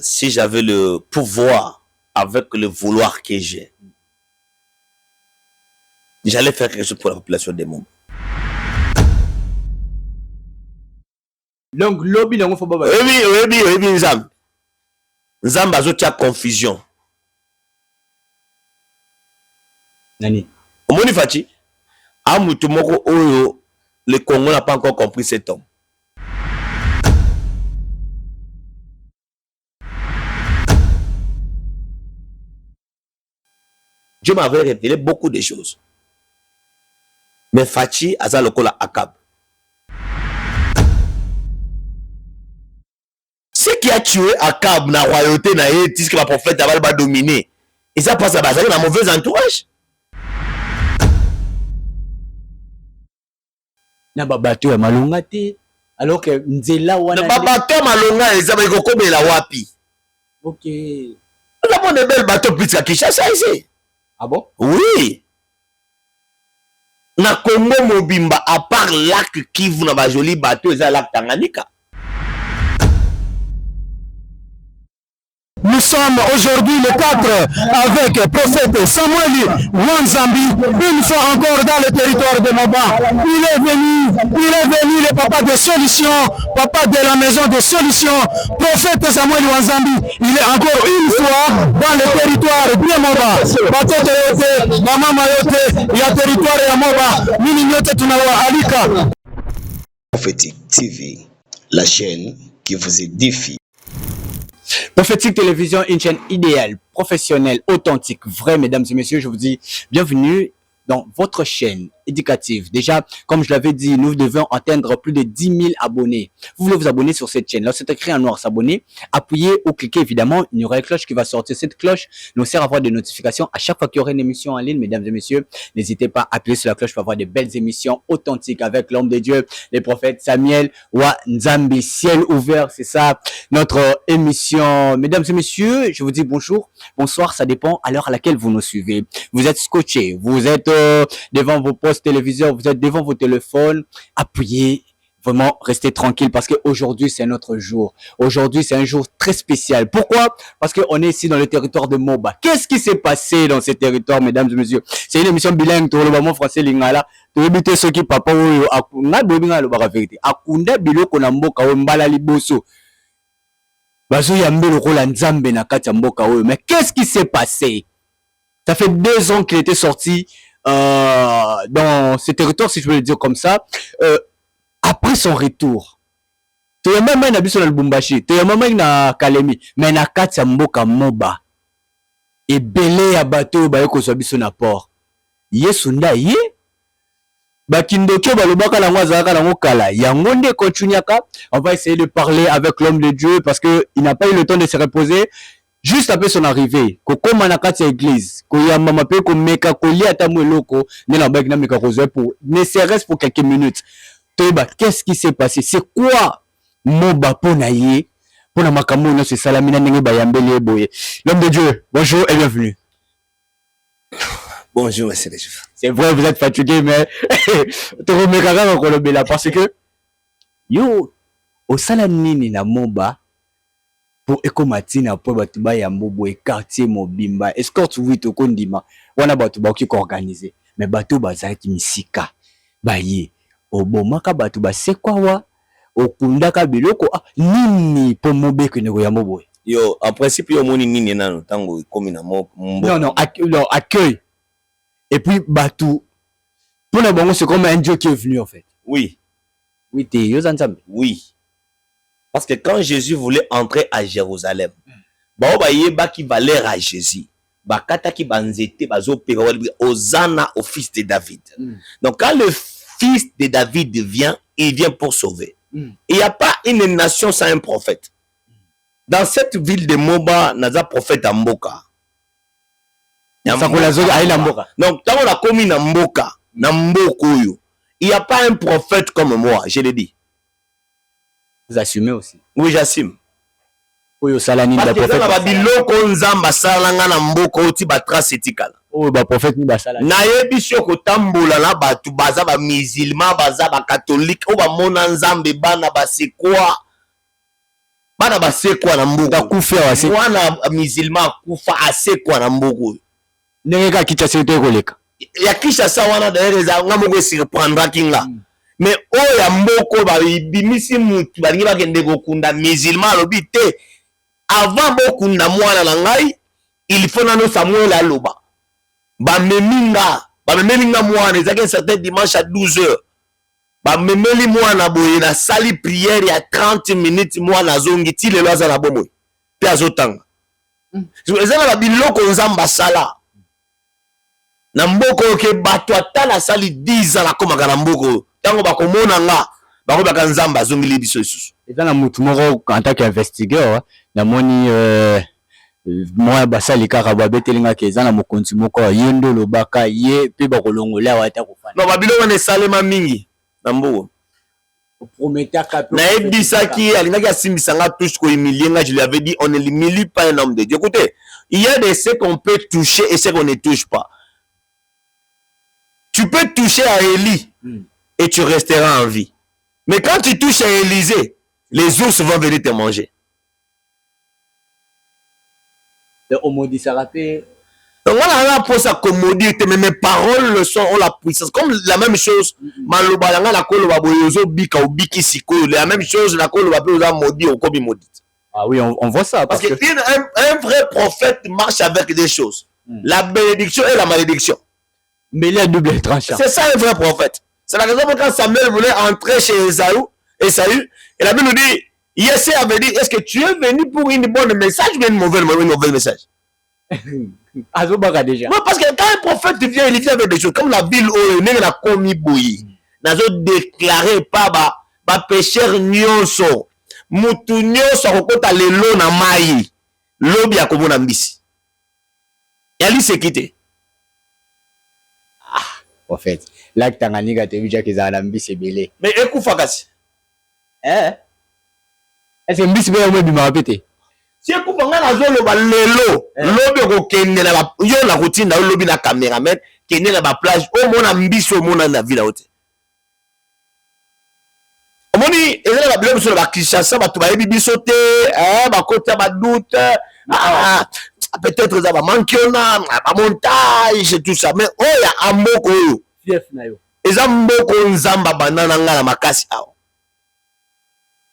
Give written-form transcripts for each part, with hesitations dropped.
si j'avais le pouvoir avec le vouloir que j'ai, j'allais faire quelque chose pour la population des Moba. Donc, lobby, non, faut pas. Oui, Nzam. Nzam, bazotia confusion. Nani? Omoni Fati, Amoutumoko Oyo, le Congo n'a pas encore compris cet homme. Dieu m'avait révélé beaucoup de choses. Mais Fati, Aza Lokola Akab. Ce qui a tué Akab, la royauté, que la prophète va dominer. Et ça passe à Bazar, dans un mauvais entourage. Na babato ya malonga te alors que nzela wana na babato ya malonga ezaba ikokobela wapi. OK. Nous avons de belles bateaux plus qu'à Kinshasa ici. Ah bon? Oui. Na Congo Mobimba, à part lac Kivu na ba joli bateau, ezala lac Tanganyika. Nous sommes aujourd'hui le 4 avec le prophète Samuel Wanzambi, une fois encore dans le territoire de Moba. Il est venu le papa de solution, papa de la maison de solution, prophète Samuel Wanzambi. Il est encore une fois dans le territoire de Moba. Batoto yote, mama yote, ya territoire ya Moba. Mini yote tunawa alika. Prophétique TV, la chaîne qui vous édifie. Prophétique Télévision, une chaîne idéale, professionnelle, authentique, vraie, mesdames et messieurs, je vous dis bienvenue dans votre chaîne éducative. Déjà, comme je l'avais dit, nous devons atteindre plus de 10 000 abonnés. Vous voulez vous abonner sur cette chaîne. Là, c'est écrit en noir, s'abonner. Appuyez ou cliquez, évidemment. Il y aura une cloche qui va sortir. Cette cloche nous sert à avoir des notifications à chaque fois qu'il y aura une émission en ligne. Mesdames et messieurs, n'hésitez pas à appuyer sur la cloche pour avoir des belles émissions authentiques avec l'homme de Dieu, les prophètes Samuel Wanzambi. Ciel ouvert, c'est ça, notre émission. Mesdames et messieurs, je vous dis bonjour, bonsoir, ça dépend à l'heure à laquelle vous nous suivez. Vous êtes scotché, vous êtes devant vos postes téléviseurs, vous êtes devant vos téléphones, appuyez, vraiment restez tranquille parce qu'aujourd'hui c'est notre jour. Aujourd'hui c'est un jour très spécial. Pourquoi? Parce qu'on est ici dans le territoire de Moba. Qu'est-ce qui s'est passé dans ce territoire, mesdames et messieurs? C'est une émission bilingue, tout le monde français lingala. Tu éviter ceux qui papa ou akunda bobinga lo ba vérité. Akunda biloko na mboka o mbala liboso. Bazo yambe lokola nzambe na kati ya mboka oyo. Mais qu'est-ce qui s'est passé? Ça fait 2 ans qu'il était sorti dans ce territoire, si je peux le dire comme ça, après son retour. Tu es même na biso na Lubumbashi, tu es même na Kalemi, mais na kati ya mboka Moba. Et belé ya bateau ba yeko so biso na port. Yesu nda ye ba kindoke ba lobaka na ngwazaka na ngokala. Yango nde continuaka. On va essayer de parler avec l'homme de Dieu parce que il n'a pas eu le temps de se reposer. Juste après son arrivée, kokoma na kati ya église, koyamba mape ko meka kolia ta mweloko, ne na bag na meka kozoe pour ne serait-ce pour quelques minutes. Toba, qu'est-ce qui s'est passé? C'est quoi Moba pona ye? Pona makambo no se salamina ndenge ba yambeli boye. L'homme de Dieu, bonjour et bienvenue. Bonjour, monsieur le juif. C'est vrai, vous êtes fatigué, mais te remekaka ko lobela parce que yo au salamini na Moba pour ekomatina pour batuba ya mbobo et quartier mobimba escorte oui to kondima wana batuba ki organiser mais bato bazaki misika baye obomaka bato ba sekwawa okundaka biloko nini po mobeke ne ya mbobo yo en principe yo moni nini nano tango komi na mbo non accueil et puis bato pour le bon c'est comme un Dieu qui est venu en fait oui te yo zanzambe oui. Parce que quand Jésus voulait entrer à Jérusalem, qui valait à Jésus, qui banzete Hosanna au fils de David. Donc quand le fils de David vient, il vient pour sauver. Il n'y a pas une nation sans un prophète. Dans cette ville de Moba, il y a un prophète à Mboka. Donc quand on a commis à Mboka, il n'y a pas un prophète comme moi, je l'ai dit. Vous assumez aussi? Oui, j'assume. Oyo salani da prophète. Parce que biloko nzamba salanga na mboko oti ba trace etikala. Oyo ba prophète ni ba salani. Na yebi soko tambola na batu baza ba musulman baza ba catholique o ba mona nzambe bana ba c'est quoi? bana basekwa na mbuku Akufia wase. mwana musulman akufa asekwa na mbuku Ndenge ka Kinshasa te koleka. ya Kinshasa wana d'ailleurs eza nga moko surprendra nga mais oyo ya mboko babimisi mutu balingi bakende kokunda musulman alobi te avant bokunda mwana na ngai il faut nano Samuel aloba bamemeli nga mwana ezaki un certain dimanche à 12h bamemeli mwana boye na sali prière ya 30 minutes mwana azongi ti lelo aza na bomoi mpe azotanga eza na babiloko nzambe asala na mboko oyo ke bato ata nasali 10 ans nakomaka na mboko oyo ntango bakomona nga bakobaka nzambe azongeli biso lisusu Eza na mutu moko en tant qu'investigueur namoni moi basali kaka babetelingaki eza na mokonzi moko ye ndo lobaka ye mpe bakolongola awa ata kofana. non babiloko wana esalema mingi na mboko nayebisaki alingaki asimbisa nga touche kohumilie nga je lui avais dit on ne humilie pas un homme de Dieu. Écoutez, il y a des ce qu'on peut toucher et ce qu'on ne touche pas. Tu peux toucher à Élie et tu resteras en vie. Mais quand tu touches à Élisée, les ours vont venir te manger. Donc Voilà, pour ça commodité, mais mes paroles le sont, ont la puissance. Comme la même chose, Malobalanga la kolo baboyozo bika ou biki siko, la même chose la kolo baboyozo maudit ou kobi maudit. Ah oui, on voit ça. Parce que un vrai prophète marche avec des choses. La bénédiction et la malédiction. Mais il y a double tranchant. C'est ça un vrai prophète. C'est la raison pour quand Samuel voulait entrer chez Esaü, et la Bible nous dit, Yessé avait dit, est-ce que tu es venu pour une bonne message ou une mauvaise message? Déjà. Non, parce que quand un prophète vient, il vient avec des choses, comme la ville où il a commis bouilli, n'a déclaré pas ba pécheur nyonso, mutu nyonso akokota lelo na mai, lobi akomona mbisi. Yali se quitté. En fait, là que Tanganyika te déjà qu'ils ont mbisi belé. Mais ekufa kasi. Est-ce que mbisi belé au moins répété? Si ekufa nga nazoloba lelo, lobi okokende na ba yo na routine na lobi na cameraman, kende na ba plage, o mona mbisi o mona na ville haute. Omoni ezala ba biloko sur ba Kinshasa bato ba yebi biso te, ba kota ba doute, peut-être ça va manquer na ba montage tout ça, mais oh ya amboko yo. Fief na yo. Eza mboko nzamba banana nga na makasi awa.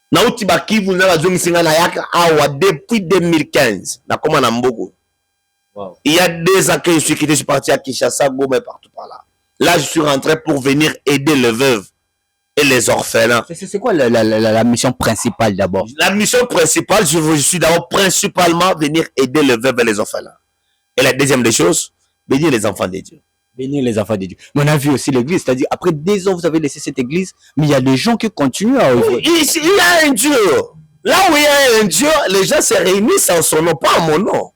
Na uti bakivu na bazongisinga na yaka awa depuis 2015 na koma na mboko. Wow. Il y a 2 ans que je suis quitté, je suis parti à Kinshasa, Goma et partout par là. Là, je suis rentré pour venir aider les veuves et les orphelins. C'est quoi la mission principale d'abord? La mission principale, je suis d'abord principalement venir aider les veuves et les orphelins. Et la deuxième des choses, bénir les enfants de Dieu. Bénir les enfants de Dieu. Mais on a vu aussi l'église, c'est-à-dire après 2 ans, vous avez laissé cette église, mais il y a des gens qui continuent à œuvrer. Ici, il y a un Dieu. Là où il y a un Dieu, les gens se réunissent en son nom, pas en mon nom.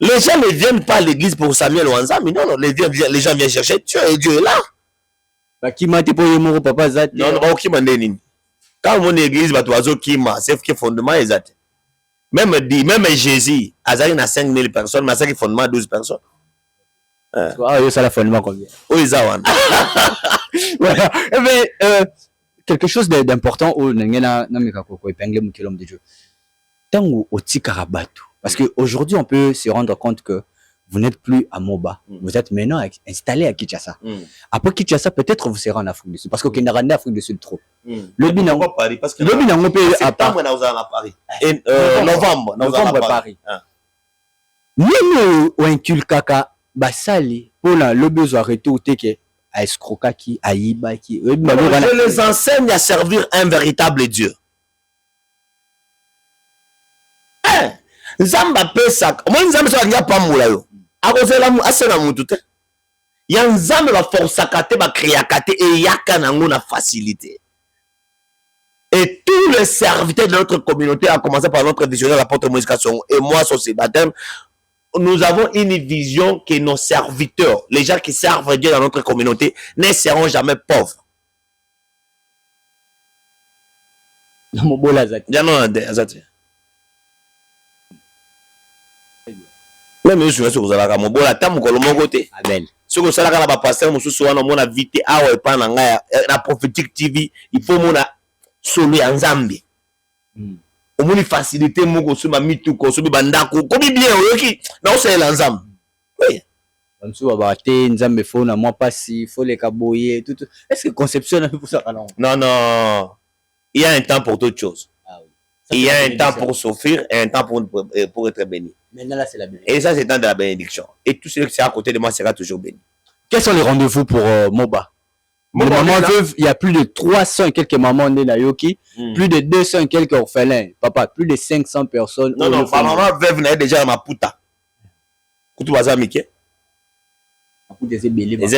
Les gens ne viennent pas à l'église pour Samuel Wanza, mais non, les gens viennent chercher Dieu et Dieu est là. Bah, qui m'a dit pour y mourir, papa, Zat? Non, non, qui m'a dit. Quand mon église, bah, toi, qui m'a, c'est que fondement est Zat. Même Jésus, Azari n'a 5000 personnes, mais c'est fondement 12 personnes. Ah, ça la fondement combien? Oui, ça, voilà. Mais, quelque chose d'important au Nangena Namikako, épinglé Moukelom de Dieu. Tango au Tikarabatu. Parce qu'aujourd'hui, on peut se rendre compte que vous n'êtes plus à Moba. Vous êtes maintenant installé à Kinshasa. Après Kinshasa, peut-être vous serez en Afrique du Sud. Parce que Kinshasa, Afrique du Sud trop. Le bilan Paris. Parce que le bilan on peut à Paris. Et novembre Paris. Nous, on inculque kaka basali pour le besoin arrêter ou teke à escroquer qui à iba qui. Je les enseigne à servir un véritable Dieu. Nzamba pesa moi nzamba so anya pamula yo akozela mu asena mutu te ya nzamba ba force kate ba créer kate et yaka nango na facilité et tous les serviteurs de notre communauté à commencer par notre visionnaire l'apôtre Moïse Kasongo et moi son célibataire nous avons une vision que nos serviteurs les gens qui servent Dieu dans notre communauté ne seront jamais pauvres. Non bola zati. Non azati. Même je suis sur la mon bola tam ko lomo côté amen ce que ça la ba pasteur mususu wana mona vite awa epa na nga na prophétique TV il faut mona solo ya nzambe au moins facilité moko so ma mituko so bandako komi bien oyoki na osala nzambe. Oui. Monsieur Babate, Nzambe faut na moi pas si faut les caboyer tout. Est-ce que conception a pour ça non? Non non. Il y a un temps pour toute chose. Ah oui. Il y a un temps pour souffrir et un temps pour être béni. Maintenant là c'est la bénédiction. Et ça c'est le temps de la bénédiction. Et tout ce qui est à côté de moi sera toujours béni. Quels sont les rendez-vous pour Moba? Les mamans veuves, il y a plus de 300 et quelques mamans nés na Yoki, plus de 200 et quelques orphelins. Papa, plus de 500 personnes. Non, non, ma maman veuve n'est déjà à ma puta. Koutou baza mike. Les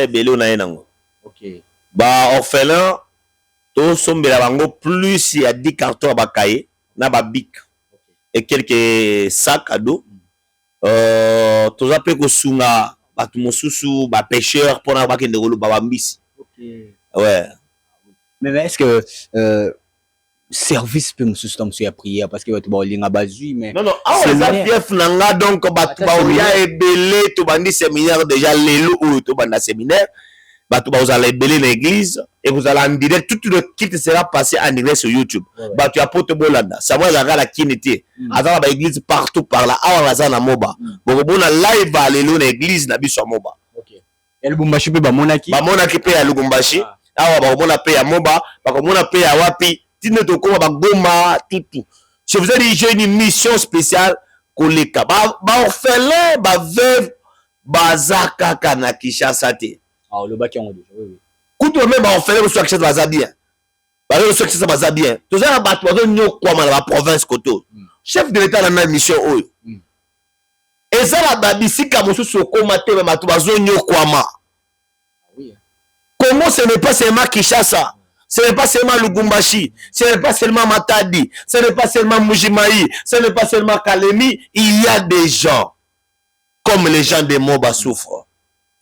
belé on a un ango. Ok. Bah, orphelin, to sombela bango plus il y a 10 cartons à bakaye, na ba bic. Et quelques sacs à dos. Tous appelés ko sunga, batu mosusu, ba pêcheur, pour na ba kende rolo ba mbisi. Ouais. Mais est-ce que service peut me sustenir à prière parce que tu vas aller à Bazui mais non non ah ouais ça fief nanga donc batu ba oya ebele to bandi séminaire déjà lelo ou to banda séminaire batu ba vous allez ebele l'église et vous allez en direct tout le kit sera passé en direct sur YouTube. Batu ya poto bolanda ça va la kinité azala ba église partout par là awa bazana moba boko bona live ba lelo na église na biso moba. OK. El Lubumbashi pe ba monaki pe ya Lubumbashi awa ba mona pe ya moba ba mona pe ya wapi tine to ko ba goma tout. Je vous ai dit j'ai une mission spéciale koleka ba orphelin ba veuve bazaka kana Kinshasa te. Ah le baki on déjà oui. Kuto même ba orphelin so Kinshasa baza bien. Ba so Kinshasa baza bien. To za ba to nyokwa ma la province koto. Chef de l'état na mission oyo. Ezala ba bisika mosusu ko matema matu bazo nyokwa ma. Comment ce n'est pas seulement Kinshasa, ce n'est pas seulement Lubumbashi, ce n'est pas seulement Matadi, ce n'est pas seulement Mujimaï, ce n'est pas seulement Kalemi. Il y a des gens, comme les gens de Moba souffrent.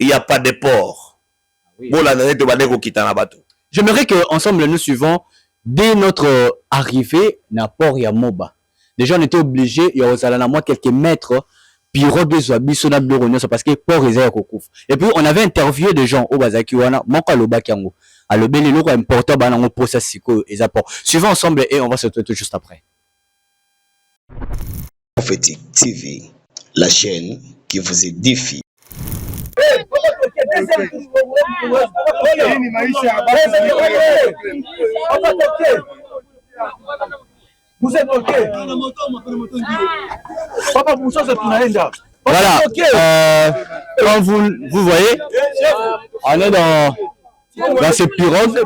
Il n'y a pas de port. J'aimerais qu'ensemble nous suivons, dès notre arrivée, na port ya Moba. Déjà on était obligés, il y a moi quelques mètres. Parce que port et puis on avait interviewé des gens au Bazaki wana moko alobaki yango alobeli loko important banango pour ça siko et apport suivons ensemble et on va se retrouver juste après. Prophétique TV, la chaîne qui vous édifie. Vous êtes OK? Papa, vous êtes voilà. Comme vous voyez, on est dans ce pirogue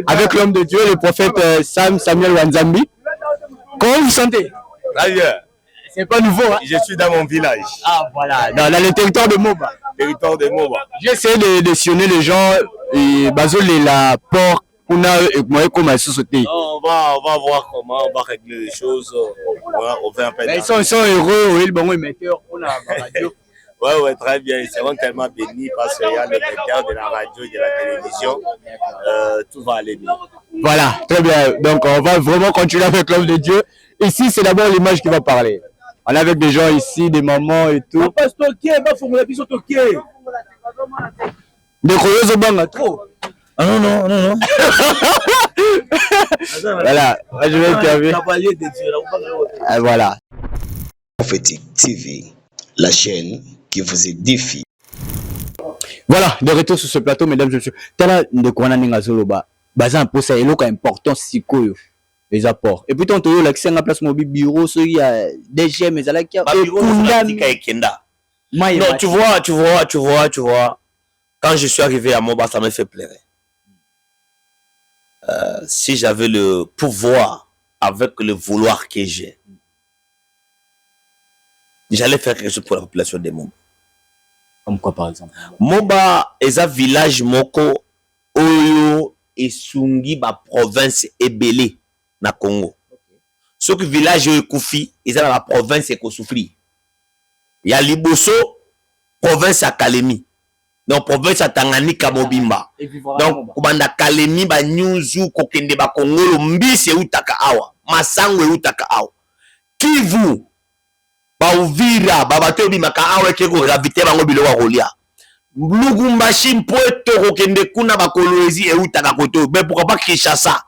avec l'homme de Dieu, le prophète Samuel Wanzambi. Comment vous vous sentez? Très bien. C'est pas nouveau. Hein? Je suis dans mon village. Ah voilà, dans le territoire de Moba. Territoire de Moba. J'ai essayé de sillonner les gens et basoler la porte. On va voir comment on va régler les choses. On fait un peu. Ils sont heureux, ils sont émetteurs. On a la radio. Ouais, très bien. Ils seront tellement bénis parce qu'il y a le médias de la radio, de la télévision. Tout va aller bien. Voilà, très bien. Donc, on va vraiment continuer avec l'homme de Dieu. Ici, c'est d'abord l'image qui va parler. On est avec des gens ici, des mamans et tout. Papa, c'est toqué. Des croyeuses au banc, trop. Ah non. Voilà, je vais interviewer. Voilà. Prophétique TV, la chaîne qui vous édifie. Voilà, de retour sur ce plateau, mesdames et messieurs. Tala de Kwana Ningazoloba, bazan pour ça, il y a important sikoyo les apports. Et puis on te dit l'accès à la place mobile bureau, il y a des gemmes, mais là qui a non, tu vois. Quand je suis arrivé à Moba, ça me fait pleurer. Si j'avais le pouvoir avec le vouloir que j'ai, j'allais faire quelque chose pour la population de Moba. Comme quoi par exemple? Moba est un village moko oyo esungi ba province ebele na Congo. Ce que village oyo kufi, ils dans la province ekosufri. Il y a Liboso, province à Kalemi. Donc province à Tanganyika Mobimba. Donc kubanda Kalemi ba nyuzu kokende ba Kongolo mbisi utaka awa, masango utaka awa. Kivu ba Uvira ba bato bimaka awa keko gravité bango biloko kolia. Lubumbashi mpoeto kokende kuna ba kolwezi utaka koto. Mais pourquoi pas Kinshasa?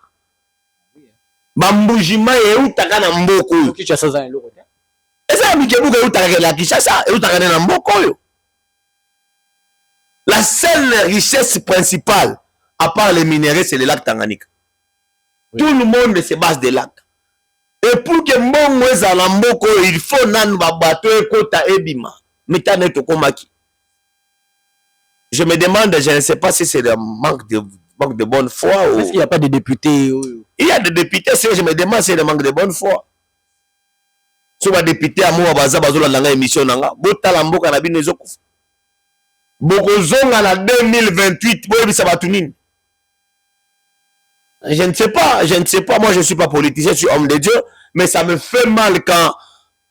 bambujima eutaka na mboko oyo Kinshasa za eloko te. eza mikebuka eutaka na Kinshasa eutaka na mboko oyo. La seule richesse principale à part les minéraux c'est le lac Tanganyika. Oui. Tout le monde se base des lacs. Et pour que mbongo ezala mboko il faut nanu babato ekota ebima mitane tokomaki. Je me demande, je ne sais pas si c'est le manque de bonne foi ou... Est-ce qu'il n'y a pas de députés? Il y a des députés, je me demande si c'est le manque de bonne foi. Si les députés à moi baza bazola langa émission nanga, botala mboka na bino ezokufa. Bokozonga na 2028 boyebi sabatunini. Je ne sais pas, moi je ne suis pas politicien, je suis homme de Dieu, mais ça me fait mal quand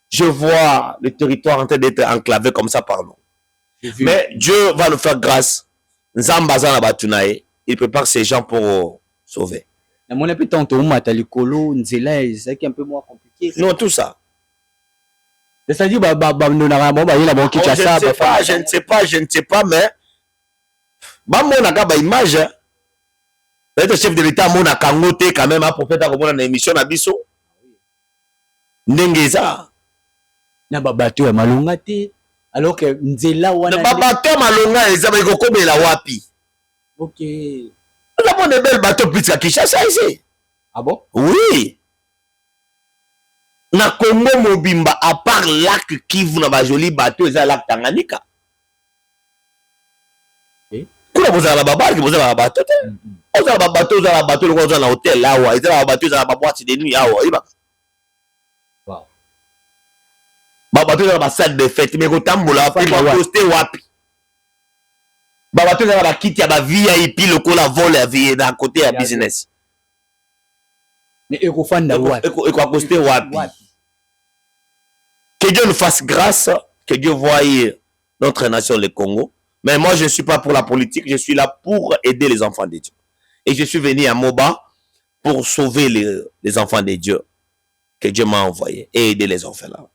je vois le territoire en train d'être enclavé comme ça par nous. Mais Dieu va nous faire grâce. Nzambazana batunae, il prépare ces gens pour sauver. Mon appui tantôt matalikolo nzela c'est un peu moins compliqué. Non tout ça. C'est-à-dire je ne sais pas mais ba mona ka ba image. Le chef de l'État mona kangote quand même à prophète à komona na émission na biso. Ndengeza. Na babato ya malonga te. Alors que nzela wana na bateau malonga ezaba ikokobela wapi. OK. Nous avons des belles bateaux plus qu'à Kinshasa ici. Ah bon? Oui. Na Congo Mobimba à part lac Kivu na ba joli bateau eza lac Tanganyika. OK. Kuna bozala babaki bozala bateau te. Ozala bateau le na hôtel là wa, eza bateau eza ba boîte de nuit là wa, iba. Babato za ba salle de fête mais kotambola pe ba poster wapi babato za ba kiti ya ba VIP lokola vol ya vie na côté ya business mais ekofanda wapi eko poster wapi. Que Dieu nous fasse grâce, que Dieu voie notre nation le Congo, mais moi je ne suis pas pour la politique, je suis là pour aider les enfants de Dieu et je suis venu à Moba pour sauver les enfants de Dieu que Dieu m'a envoyé et aider les enfants là.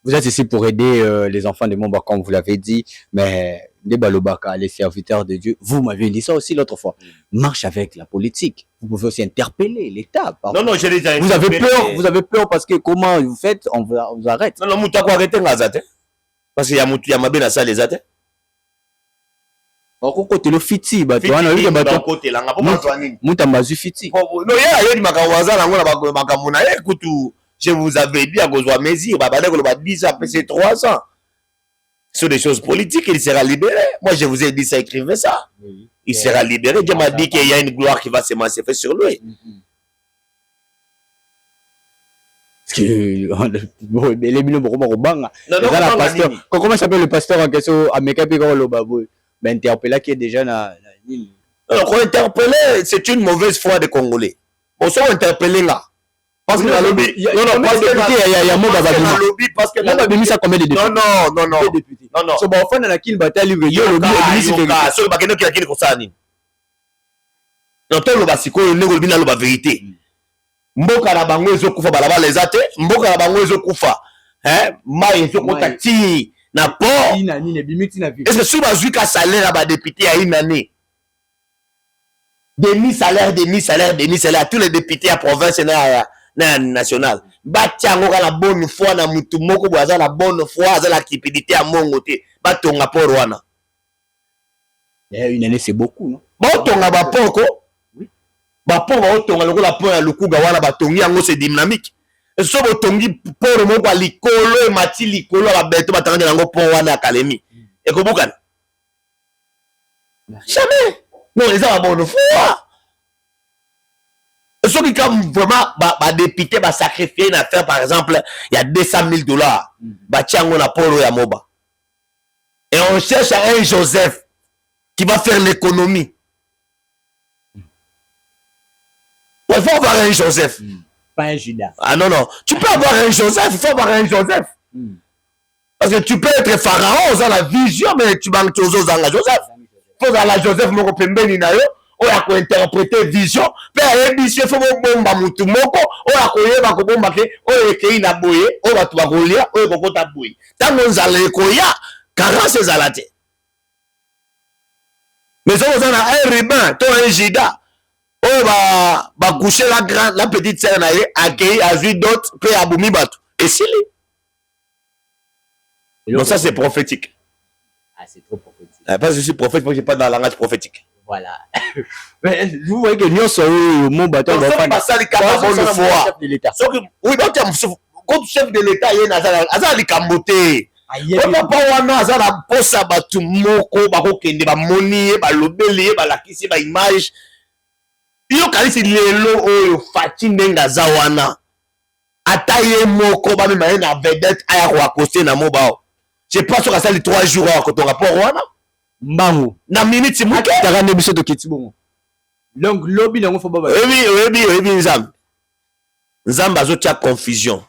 Vous êtes ici pour aider les enfants de Moba, comme vous l'avez dit, mais les Balobaka, les serviteurs de Dieu, vous m'avez dit ça aussi l'autre fois. Marche avec la politique. Vous pouvez aussi interpeller l'État. Non, je l'ai déjà vous avez peur parce que comment vous faites, on vous arrête. Non, vous arrêtez parce qu'il y a Moutia na salle les athées. Côté le fiti, bah, tu vois, on a eu côté là, Moutambazu fiti. Non, il y a makawaza na ngona makamuna écoute. Je vous avais dit à cause de mesure, bah 10 ans, c'est 3 ans. Sur des choses politiques, il sera libéré. Moi, je vous ai dit ça, écrivez ça. Oui. Il sera libéré. Dieu m'a dit qu'il y a une gloire qui va s'émanciper sur lui. Comment s'appelle le pasteur en question à Mekapiko Lobabo? Ben, interpellé qui est déjà dans l'île. Alors, interpellé, c'est une mauvaise foi des Congolais. On s'est interpellé là. Parce que dans le lobby, il y a Moba Babimi. Parce que Moba Babimi, ça combien de députés? Non. So, bah, au fond, dans la kill bataille, il y a le lobby, so, bah, quelqu'un qui a comme ça, ni. Non, toi, le basiko, le nego, le la vérité. Mboka na bango ezo kufa balaba les ate, mboka na bango ezo kufa. Hein? Ma ezo contacti na port. Est-ce que sous bazuka salaire à ba député à une année? Demi-salaire, tous les députés à province et na national. Batiango la bonne foi na mutu moko boaza la bonne foi za la cupidité à mon côté. Batonga port wana. Une année c'est beaucoup, non? Batonga ba poko. Oui. Ba poko otonga lokola port ya lukuga wana batongi yango c'est dynamique. Et so botongi port moko a likolo e mati likolo ba beto batanga yango port wana académie. Et ko bukana. Jamais. Non, les gens ont bonne foi. Ceux qui comme vraiment député va sacrifier une affaire, par exemple, il y a $200,000. Tiango na polo ya moba. Et on cherche un Joseph qui va faire l'économie. Il faut avoir un Joseph. Pas un Judas. Ah non. Tu peux avoir un Joseph, il faut avoir un Joseph. Parce que tu peux être pharaon, dans la vision, mais tu manques toujours dans la Joseph. Il faut dans la Joseph, mon pembeni na yo. Oya ko interpréter vision pe émission faut bomba mutu moko oya ko yeba ko bomba ke oya ke ina boye oya tu ba kolia oya ko kota boye tango nzale ko ya carence zalate mais on a un ruban to un jida oh bah coucher la petite sœur na ye accueilli azui d'autres pe abumi bato et si donc ça c'est prophétique. Ah, c'est trop prophétique. Parce que je suis prophète, moi je pas dans le langage prophétique. Voilà. Mais vous voyez que nous sommes mon bâton de pas ça les oui, donc quand chef de l'État il a les camboté. On pas wana azala posa batu moko bakokende ba moni ba lobeli ba lakisi ba image. Yo kalisi lelo oyo fati ndenga za wana. Ata ye moko ba mema na vedette aya ko accoster na mobao. Je pense que ça les 3 jours quand on rapport wana. Mbangu na minute muke takane biso to kitibongo. Donc lobby nango fo baba. Oui, Nzamba azotia confusion.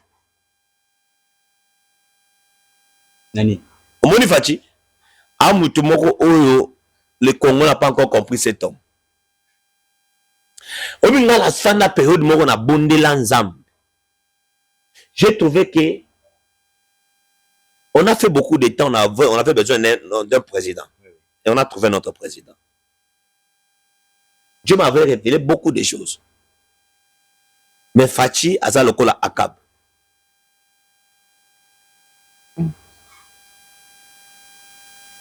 Nani? Omoni Fachi, amutu moko oyo le Congo n'a pas encore compris cet homme. Omi nga la fin de la période moko na bondela Nzamba. J'ai trouvé que on a fait beaucoup de temps, on avait besoin d'un président. Et on a trouvé notre président. Dieu m'avait révélé beaucoup de choses. Mais Fachi aza lokola Akab.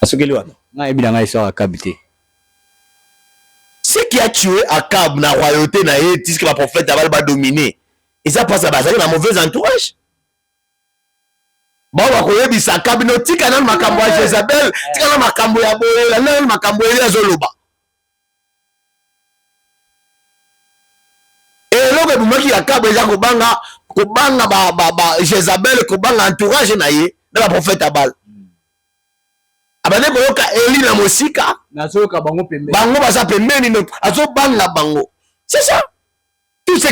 Ce qui a tué Akab na royauté na ye, que la prophète va dominer. Et ça passe à un mauvais entourage. Bon, on va dire Akab no tika na makambo ya Jezabel, tika na makambo ya boye, na makambo ya Zoloba. Et là que qui Akab déjà kobanga Jezabel kobanga entourage na ye, na la prophète Abal. Abane boyoka Eli na mosika nazoka bango pembeni bango baza pembeni no azo banga bango. C'est ça. Tout ce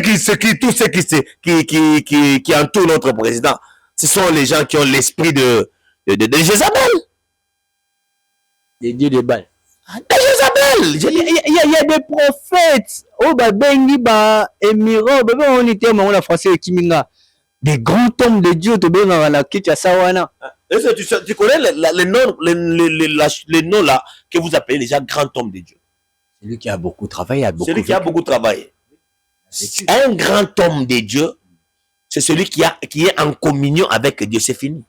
qui entoure notre président, ce sont les gens qui ont l'esprit de Jézabel. Les dieux de Baal. De Jézabel. Il y a des prophètes. Oh bah bengi ba émirats, bah on était en la français Kiminga. Des grands hommes de Dieu te benga la kicha sawana. Tu connais les noms là que vous appelez les gens grands hommes de Dieu. Celui qui a beaucoup travaillé, celui qui a beaucoup travaillé. Un grand homme de Dieu, c'est celui qui est en communion avec Dieu. C'est fini.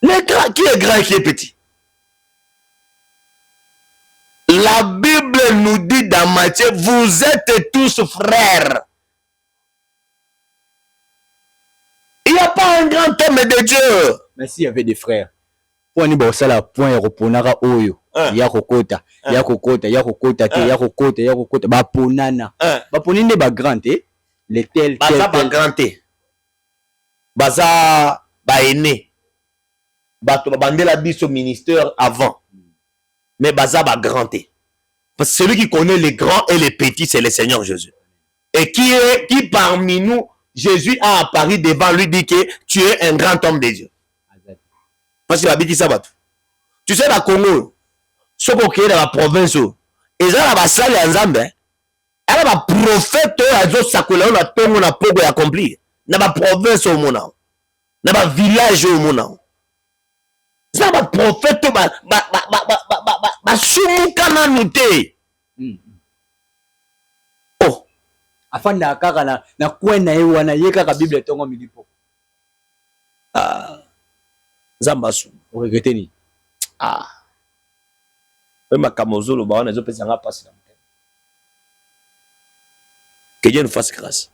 Qui est grand et qui est petit? La Bible nous dit dans Matthieu, vous êtes tous frères. Il n'y a pas un grand homme de Dieu. Mais s'il y avait des frères, pour ni bossa la point reponara oyo, ya kokota, ya kokota, ba ponana. Ba ponine ba grand les tel baza ba grand baza ba aîné. Bato ba bandela biso ministère avant. Mais baza ba grand parce que celui qui connaît les grands et les petits, c'est le Seigneur Jésus. Et qui parmi nous Jésus a apparu devant lui, dit que tu es un grand homme de Dieu. Parce qu'il a dit ça. Tu sais, la Congo, ce qu'on crée dans la province, et ça, la salle en Zambie, elle a un prophète, elle a sakola, on a tout, on a pogo accompli. Dans la province au monde, dans le village au monde. Ça, la prophète, ma soumouka nouté. Afin na kaka na kwena ye wana ye kaka Bible tongo milipo. Zambasu. Vous regrettez ni? Même à Kamozolo, on a pas ça passer. Que Dieu nous fasse grâce.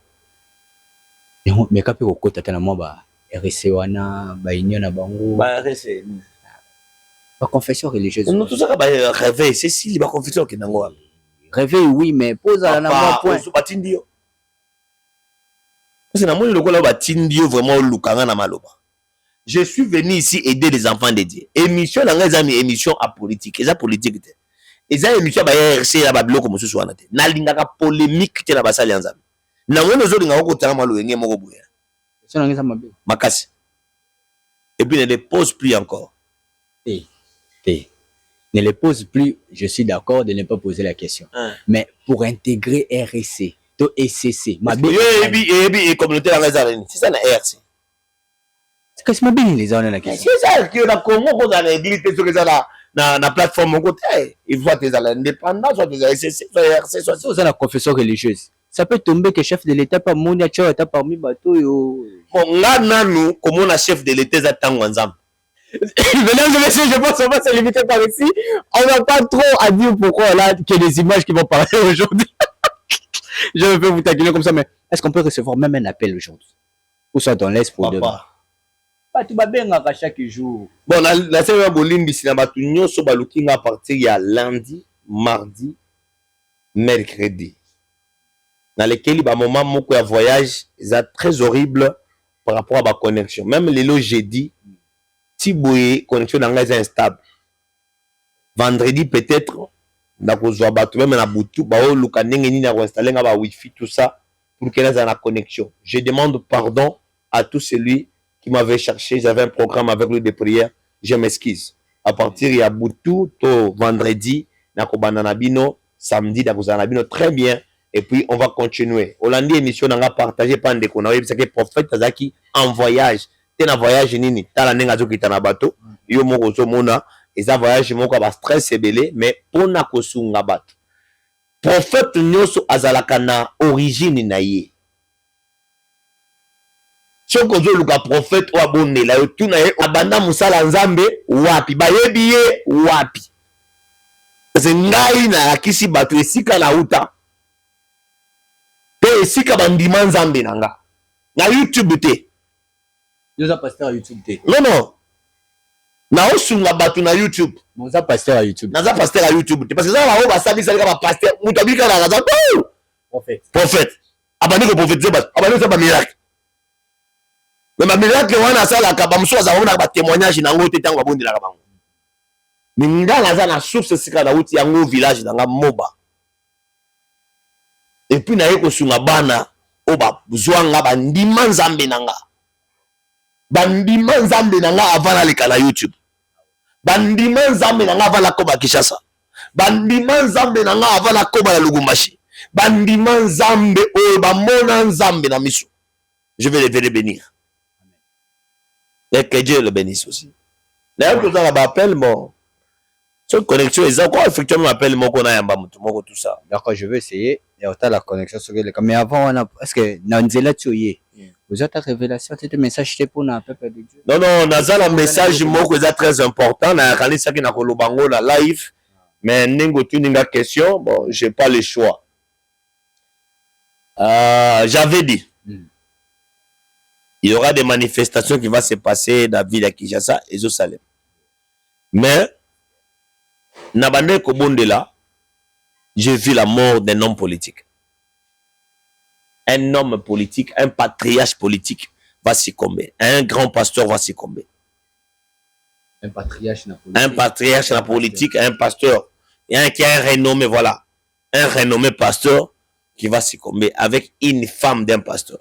Mais quand on côté tellement moi ba RC wana ba union na bango. Ba RC. Ba confession religieuse. Non tout ça ba réveil, c'est si ba confession qui nango. Réveil oui mais pose à la moi point. Parce que vraiment je suis venu ici aider les enfants de Dieu. Émission dans les amis, émission à politique. Et politique. Et ça émission ba RC la bablo comme ce na te. Na lingaka polémique te na basali nzambe. Na ngone zo linga ko tanga malo ngé moko boya. Ça ngeza mabe. Makasi. Et puis ne les pose plus encore. Ne les pose plus, je suis d'accord de ne pas poser la question. Mais pour intégrer RC to ECC, ma bien et communauté dans les arènes. C'est ça la RC. C'est que c'est ma bien les gens la question. C'est ça que la Congo dans l'église c'est que ça là. na plateforme moko te. Il faut tes indépendants, soit tes RCC, soit RC, soit ça la confession religieuse. Ça peut tomber que chef de l'État pas mon état parmi bateau yo. Bon, là nous comme on a chef de l'État za tango nzambe. Mesdames et messieurs, je pense qu'on va se limiter par ici. On n'a pas trop à dire pourquoi là qu'il y a des images qui vont parler aujourd'hui. Je vais vous taquiner comme ça, mais est-ce qu'on peut recevoir même un appel aujourd'hui? Ou soit dans l'Est pour demain? Pas tout va bien à chaque jour. Bon, la semaine bolimbi si na batu nyonso baluki nga à partir ya lundi, mardi, mercredi. Dans lesquels ba moment moko ya voyage, c'est très horrible par rapport à ma connexion. Même les lots jeudi, si boye connexion dans est instable. Vendredi peut-être nakozwa batu même na butu ba o luka ndenge nini na installer nga ba wifi tout ça pour que la connexion. Je demande pardon à tout celui qui m'avait cherché, j'avais un programme avec lui de prière, je m'excuse. À partir ya butu to vendredi nakobana na bino, samedi nakozana bino très bien et puis on va continuer. Hollandi émission nga partager pas ndeko na parce que prophète Azaki en voyage. T'es en voyage nini, tala nenga zokita na bateau, yo moko zo mona et ça voyage moko ba stress ebele mais pona kosunga bato. Prophète nyoso azalaka na origine na ye. Soko zo luka prophète o abonela yo tuna ye abanda musala nzambe wapi bayebi ye wapi. C'est ngai na akisi bato esika na uta. Pe esika bandima nzambe nanga. Na YouTube te. Nous avons pasteur à YouTube. Non. Na osunga batu na YouTube. Nous avons pasteur à YouTube. Nous avons pasteur à YouTube. Parce que ça va ba sabi ça ba pasteur mutabika na gaza. Prophète. Abani ko prophète zeba. Abani ça ba miracle. Mais ba miracle wana sala ka ba mso za wana ba témoignage na ngote tango bondi la ka bango. Minga na za na source sika na uti yango village na moba. Et puis na yeko sunga bana oba zwanga ba ndima nzambe nanga. Bandima nzambe nanga avant les canaux YouTube. Bandima nzambe nanga avant la koba Kishasa. Bandima nzambe nanga avant la koba la Lugumbashi. Bandima nzambe o ba mona nzambe na miso. Je vais les bénir. Et que Dieu le bénisse aussi. D'ailleurs, tout ça va appel bon. Cette connexion est quoi effectivement appelle mon qu'on a yamba moko tout ça. D'accord, je vais essayer. Il y a la connexion sur les mais avant on a est-ce que Nanzela Tsoye. Vous êtes à révélation, c'est un message pour un peuple de Dieu. Non, Nazal un message moko est très important. Na kanisa ki na kolobango la live. Mais n'engo tu n'inga question, bon, j'ai pas le choix. J'avais dit. Il y aura des manifestations qui vont se passer dans la ville de Kinshasa et Jerusalem. Mais Nabande Kobondela, j'ai vu la mort d'un homme politique. Un homme politique, un patriarche politique va succomber. Un grand pasteur va succomber. Un patriarche dans la politique, un pasteur. Il y a un qui a un renommé, voilà. Un renommé pasteur qui va succomber avec une femme d'un pasteur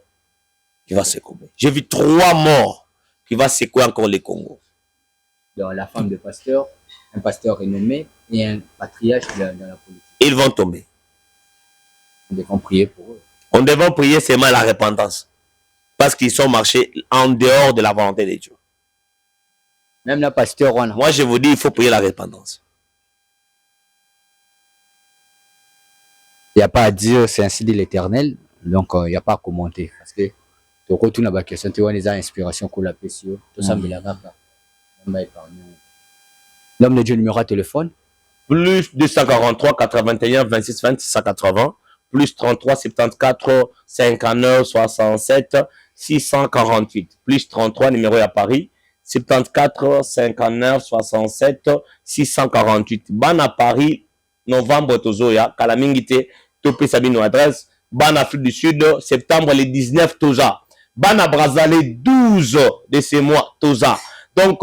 qui va succomber. J'ai vu 3 morts qui va secouer encore le Congo. Donc, la femme de pasteur, un pasteur renommé et un patriarche dans la politique. Ils vont tomber. Nous devons prier pour eux. On devrait prier seulement la repentance. Parce qu'ils sont marchés en dehors de la volonté de Dieu. Même la pasteur, moi je vous dis, il faut prier la repentance. Il n'y a pas à dire, c'est ainsi dit l'Éternel. Donc, il n'y a pas à commenter. Parce que tu retournes à la question, tu vois les inspirations qu'on l'appelle sur. Tout ça, mais la l'homme de Dieu numéro de téléphone. Plus 243 81 26 20 680. Plus 33 74 59 67 648. Plus 33 numéro à Paris. 74 59 67 648. Ban à Paris, novembre Tozoya. Kalamingite, Topé Sabino adresse. Ban Afrique du Sud, septembre le 19 Toza. Ban à Brazzaville, 12 de ces mois Toza. Donc,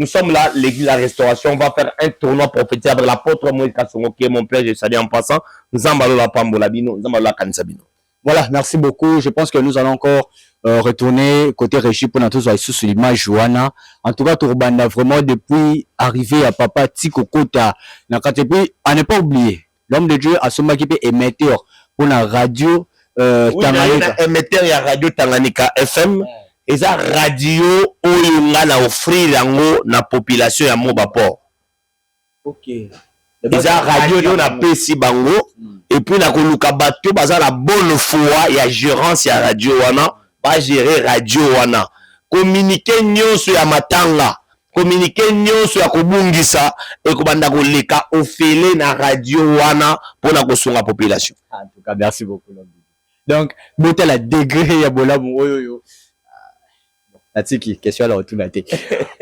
nous sommes là, l'église de la restauration. On va faire un tournoi prophétique avec l'apôtre Moïse Kassongo, qui est mon père, je salue en passant. Nous allons la Pambolabino, nous allons la Kansabino. Voilà, merci beaucoup. Je pense que nous allons encore retourner côté régie pour nous tous sous l'image Johanna. En tout cas, Tourbanda, vraiment, depuis arriver à Papa Tiko Kota, puis, à ne pas oublier, l'homme de Dieu a son équipe émetteur pour la radio Tanganyika. Émetteur, il y a radio Tanganyika FM. Et ça, radio, oyo nga na offrir yango na population ya Mobaport. Ok. eza radio na pesi bango et puis na koluka bato baza la bonne foi ya gérance ya radio wana ba gérer radio wana communiquer nyonso ya matanga communiquer nyonso ya kobungisa et kobanda koleka ofele na radio wana pona kosunga population. En tout cas, merci beaucoup. Donc, beauté la degré ya bolamu oyo. Natiki, question à la retour.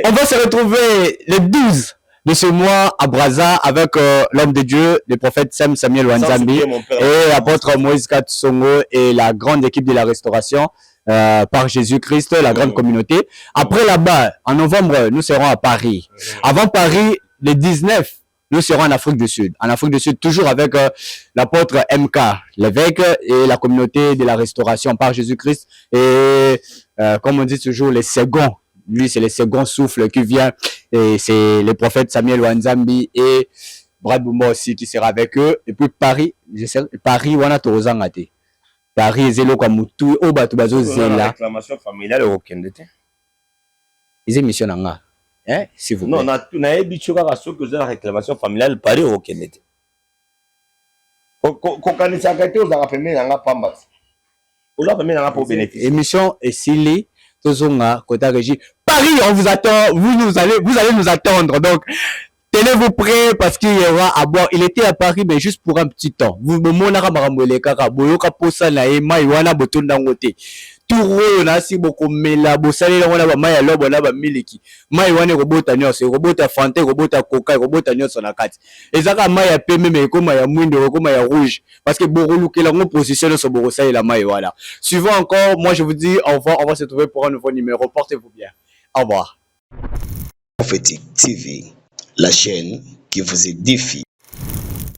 On va se retrouver le 12 de ce mois à Brazza avec l'homme de Dieu, le prophète Sam Samuel Wanzambi et l'apôtre Moïse Katsongo et la grande équipe de la restauration par Jésus-Christ, la grande communauté. Après là-bas, en novembre, nous serons à Paris. Avant Paris, le 19, nous serons en Afrique du Sud. En Afrique du Sud, toujours avec l'apôtre MK, l'évêque et la communauté de la restauration par Jésus-Christ. Et comme on dit toujours, les seconds. Lui, c'est le second souffle qui vient. Et c'est le prophète Samuel Wanzambi et Brad Boumba aussi qui sera avec eux. Et puis Paris, Paris, wana tozangate. Paris, zelo kwa mutu, oba tubazo zela. Réclamation familiale au Kendete. Ils émission nanga. Hein, s'il vous plaît. Non, na ebicho kaka soki oza na réclamation familiale Paris au Kendete. Kokanisa kete ozaka pembeni nanga pamba. Ola pembeni nanga pour bénéficier. Émission et Sili Tozonga Kota Régie. Paris, on vous attend, vous allez nous attendre. Donc, tenez-vous prêts parce qu'il y aura à boire. Il était à Paris, mais juste pour un petit temps. Vous me montrez marambole kaka boyoka posa na ema iwana botonda ngote. Touro na si boko mela bosale la wana ba maya lobo na ba miliki. Mai wana robota nyonso, robota fante, robota coca, robota nyonso na kati. Ezaka maya pembe mais comme ya mwindo, comme ya rouge parce que borolukela ngo positionner sur borosale la mai voilà. Suivant encore, moi je vous dis au revoir, on va se trouver pour un nouveau numéro. Portez-vous bien. Au revoir. Prophétique TV, la chaîne qui vous édifie.